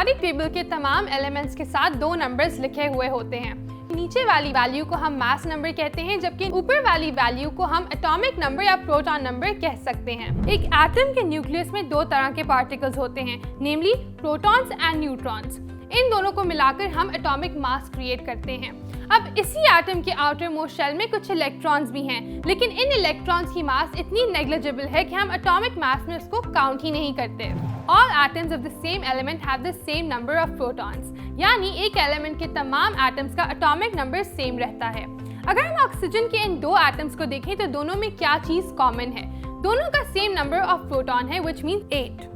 Periodic table के तमाम elements के साथ दो नंबर्स लिखे हुए होते हैं। नीचे वाली वैल्यू को हम मास नंबर कहते हैं, जबकि ऊपर वाली वैल्यू को हम एटॉमिक नंबर या प्रोटॉन नंबर कह सकते हैं। एक एटम के न्यूक्लियस में दो तरह के पार्टिकल्स होते हैं, नेमली प्रोटॉन्स एंड न्यूट्रॉन्स। इन दोनों को मिलाकर हम एटॉमिक मास क्रिएट करते हैं। अब इसी एटम के आउटर मोस्ट शेल में कुछ इलेक्ट्रॉन्स भी हैं, लेकिन इन इलेक्ट्रॉन्स की मास इतनी नेग्लिजिबल है कि हम एटॉमिक मास में उसको काउंट ही नहीं करते। All atoms of the same element have the same number of protons, यानी एक एलिमेंट के तमाम एटम्स का एटॉमिक नंबर सेम रहता है। अगर हम ऑक्सीजन के इन दो एटम्स को देखें तो दोनों में क्या चीज कॉमन है? दोनों का सेम नंबर ऑफ प्रोटॉन है, which means 8।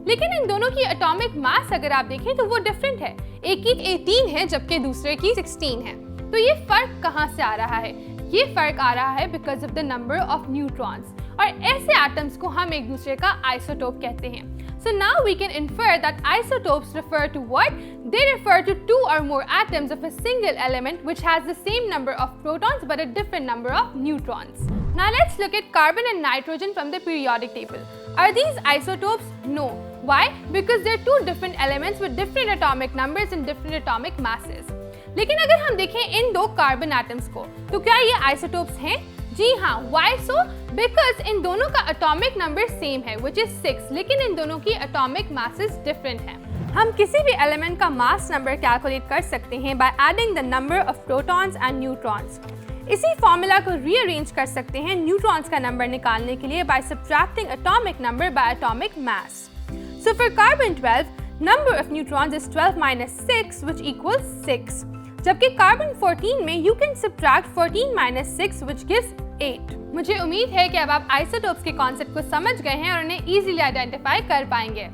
लेकिन इन दोनों की एटॉमिक मास अगर आप देखें तो वो डिफरेंट है। एक की 18 है जबकि दूसरे की 16 है। तो ये फर्क कहाँ से आ रहा है? ये फर्क आ रहा है because of the number of neutrons, और ऐसे एटम्स को हम एक दूसरे का आइसोटोप कहते हैं। So now we can infer that isotopes refer to what? They refer to two or more atoms of a single element which has the same number of protons but a different number of neutrons. Now let's look at carbon and nitrogen from the periodic table. Are these isotopes? No. Why? Because they're two different elements with different atomic numbers and different atomic masses. लेकिन अगर हम देखें इन दो carbon atoms को, तो क्या ये isotopes हैं? जी हाँ। Why so? Because इन दोनों का एटॉमिक नंबर सेम है, which is 6, लेकिन इन दोनों की एटॉमिक मासेस डिफरेंट हैं। हम किसी भी एलिमेंट का मास नंबर कैलकुलेट कर सकते हैं by adding the number of protons and neutrons. इसी फॉर्मूला को रीअरेंज कर सकते हैं न्यूट्रॉन्स का नंबर निकालने के लिए by subtracting atomic number by atomic mass. So for carbon 12, number of neutrons is 12 minus 6, which equals 6. जबकि कार्बन 14 में you can subtract 14 minus 6, which gives 8। मुझे उम्मीद है कि अब आप आइसोटोप्स के कॉन्सेप्ट को समझ गए हैं और उन्हें इजीली आइडेंटिफाई कर पाएंगे।